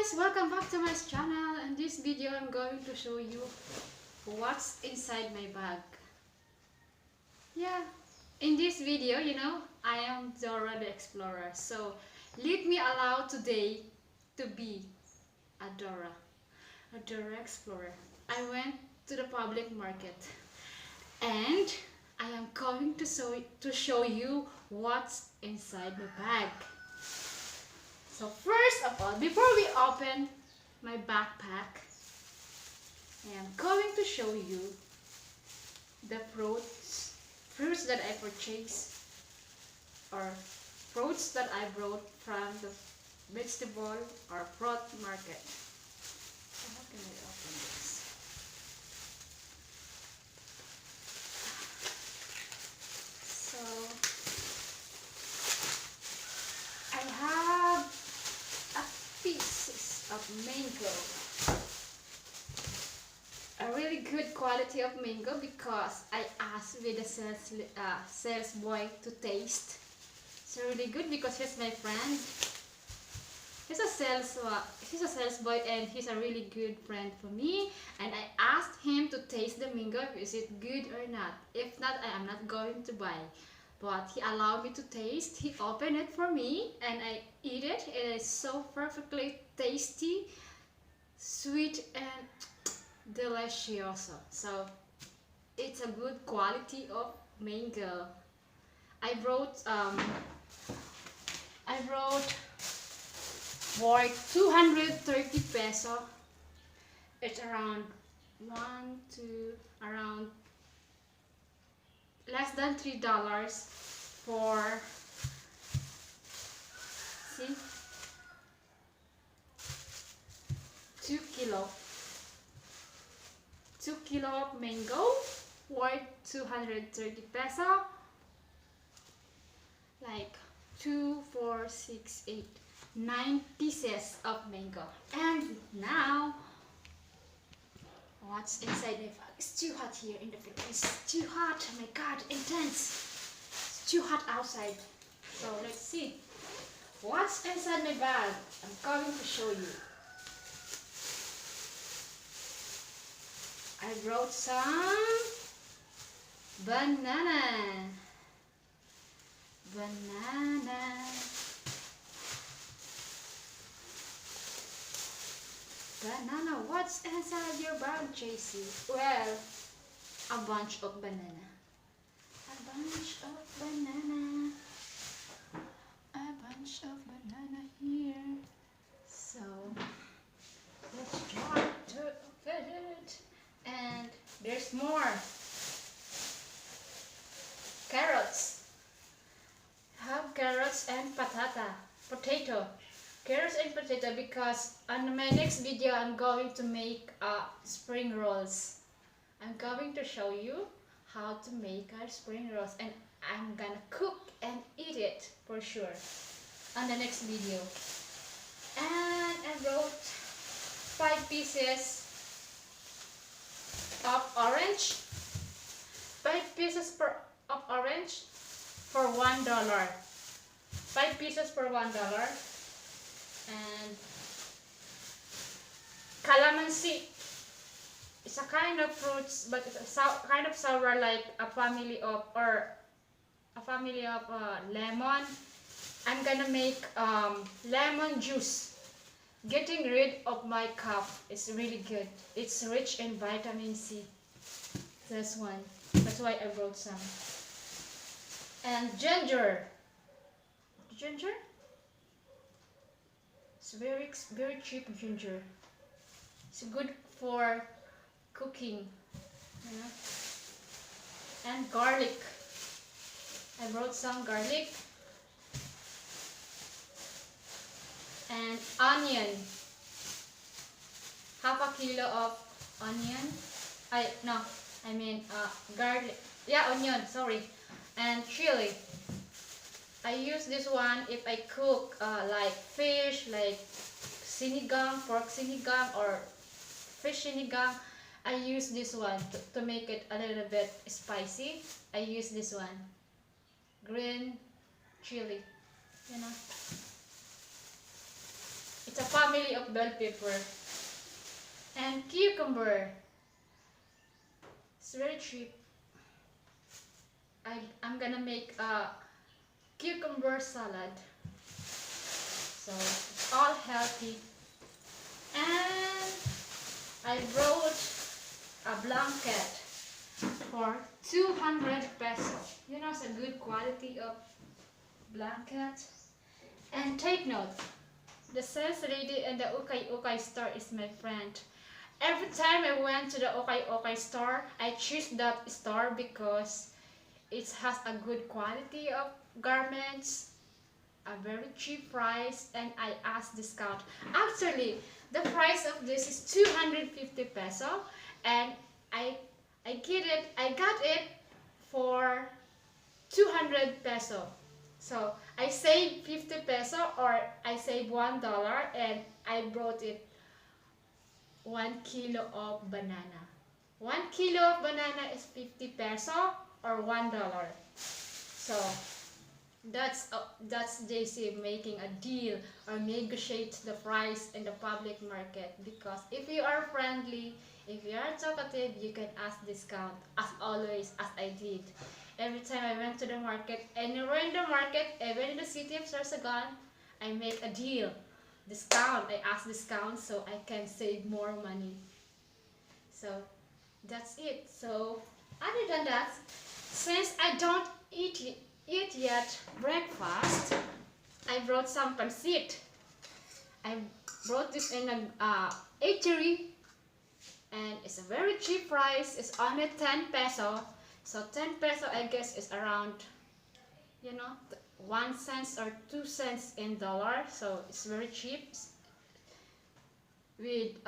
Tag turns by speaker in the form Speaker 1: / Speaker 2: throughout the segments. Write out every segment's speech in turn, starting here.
Speaker 1: guys, welcome back to my channel. In this video I'm going to show you what's inside my bag. Yeah, in this video, I am Dora the Explorer. So let me allow today to be a Dora Explorer. I went to the public market and I am going to show you what's inside my bag. So first of all, before we open my backpack, I am going to show you the fruits that I purchased, or fruits that I brought from the vegetable or fruit market. So how can I open this? So I have pieces of mango, a really good quality of mango, because I asked with the sales boy to taste. It's really good because he's my friend. He's a sales boy and he's a really good friend for me, and I asked him to taste the mango, is it good or not. If not, I am not going to buy. But he allowed me to taste. He opened it for me and I eat it. It is so perfectly tasty, sweet and delicious. So it's a good quality of mango. I brought for 230 peso. It's around around less than $3 for, see, 2 kilo of mango worth 230 peso, like 2, 4, 6, 8, 9 pieces of mango. And now what's inside my bag? It's too hot here in the Philippines. It's too hot. Oh my god, intense. It's too hot outside. So let's see what's inside my bag. I'm going to show you. I brought some banana. Banana, what's inside your bag, JC? Well, a bunch of banana. A bunch of banana. A bunch of banana here. So, let's try to open it. And there's more. Carrots. I have carrots and potato. Carrots and potato because on my next video I'm going to make spring rolls. I'm going to show you how to make our spring rolls, and I'm gonna cook and eat it for sure on the next video. And I wrote 5 pieces of orange. 5 pieces of orange for $1. 5 pieces for $1. And calamansi. It's a kind of fruits, but it's a kind of sour, like a family of lemon. I'm gonna make lemon juice. Getting rid of my cough is really good. It's rich in vitamin C. This one. That's why I brought some. And ginger. Ginger? It's very cheap ginger. It's good for cooking, And garlic. I brought some garlic. And onion. Half a kilo of onion. Garlic. Yeah, onion, sorry. And chili. I use this one if I cook like fish, like sinigang, pork sinigang, or fish sinigang. I use this one to make it a little bit spicy. I use this one. Green chili. It's a family of bell pepper. And cucumber. It's very cheap. I'm gonna make a cucumber salad. So it's all healthy. And I brought a blanket for 200 pesos. You know, it's a good quality of blanket. And take note, the sales lady in the Okay Okay store is my friend. Every time I went to the Okay Okay store, I choose that store because it has a good quality of garments, a very cheap price, and I asked discount. Actually, the price of this is 250 peso, and I got it for 200 peso. So I saved 50 peso, or I saved $1, and I brought it 1 kilo of banana. 1 kilo of banana is 50 peso or $1. So that's JC making a deal or negotiate the price in the public market, because if you are friendly, if you are talkative, you can ask discount, as always, as I did. Every time I went to the market, anywhere in the market, even in the city of Sorsogon, I make a deal, discount. I ask discount so I can save more money. So that's it. So other than that, since I don't eat yet breakfast, I brought some pancit. I brought this in an eatery, and it's a very cheap price. It's only 10 peso. So 10 peso, I guess, is around, 1 cent or 2 cents in dollar. So it's very cheap, with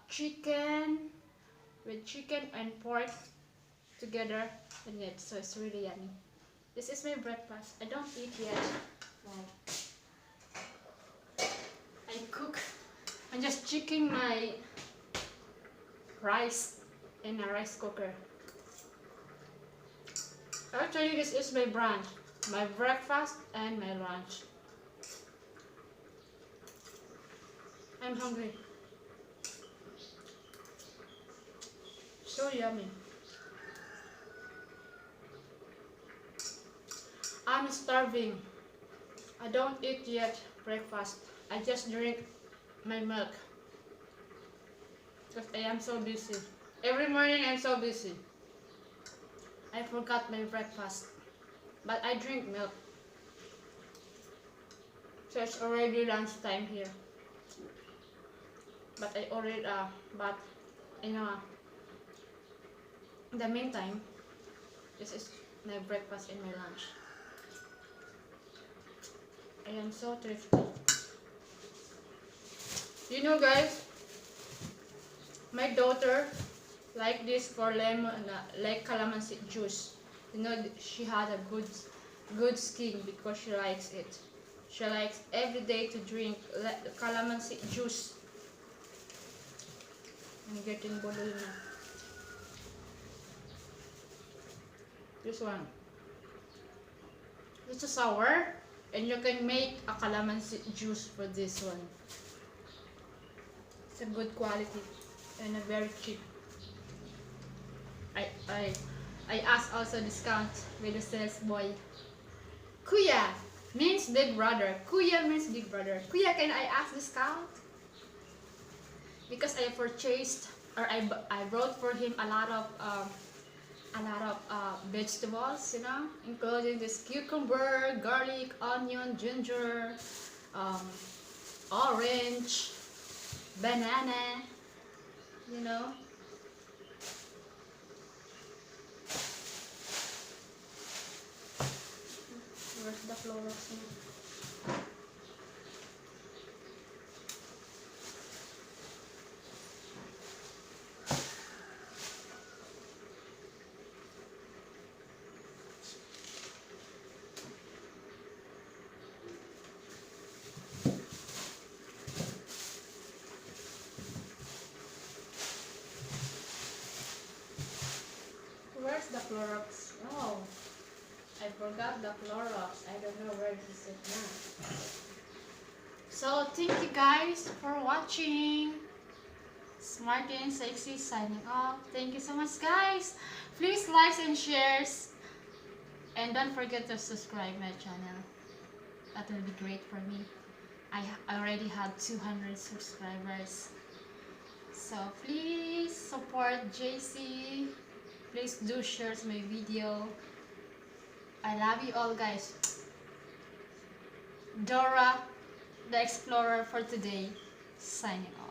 Speaker 1: chicken and pork together in it. So it's really yummy. This is my breakfast. I don't eat yet. Wow. I cook. I'm just checking my rice in a rice cooker. Actually, this is my brunch, my breakfast and my lunch. I'm hungry. So yummy. I'm starving. I don't eat yet breakfast. I just drink my milk because I am so busy. Every morning I'm so busy. I forgot my breakfast, but I drink milk. So it's already lunchtime here. But I already but in the meantime, this is my breakfast and my lunch. I am so thrifty. You know, guys, my daughter like this for lemon, like calamansi juice. You know, she had a good skin because she likes it. She likes every day to drink calamansi juice. I'm getting bulol na. This one. It's a sour, and you can make a calamansi juice for this one. It's a good quality and a very cheap. I asked also discount with the sales boy. Kuya means big brother. Kuya means big brother. Kuya, can I ask discount? Because I purchased, or I brought for him a lot of vegetables, including this cucumber, garlic, onion, ginger, orange, banana, Where's the Clorox now? Where's the Clorox? Oh, I forgot the Clorox. I don't know where is it now. So thank you guys for watching. Smarty and Sexy signing off. Thank you so much, guys. Please like and shares, and don't forget to subscribe my channel. That will be great for me. I already have 200 subscribers. So please support JC. Please do share my video. I love you all, guys. Dora the Explorer for today, signing off.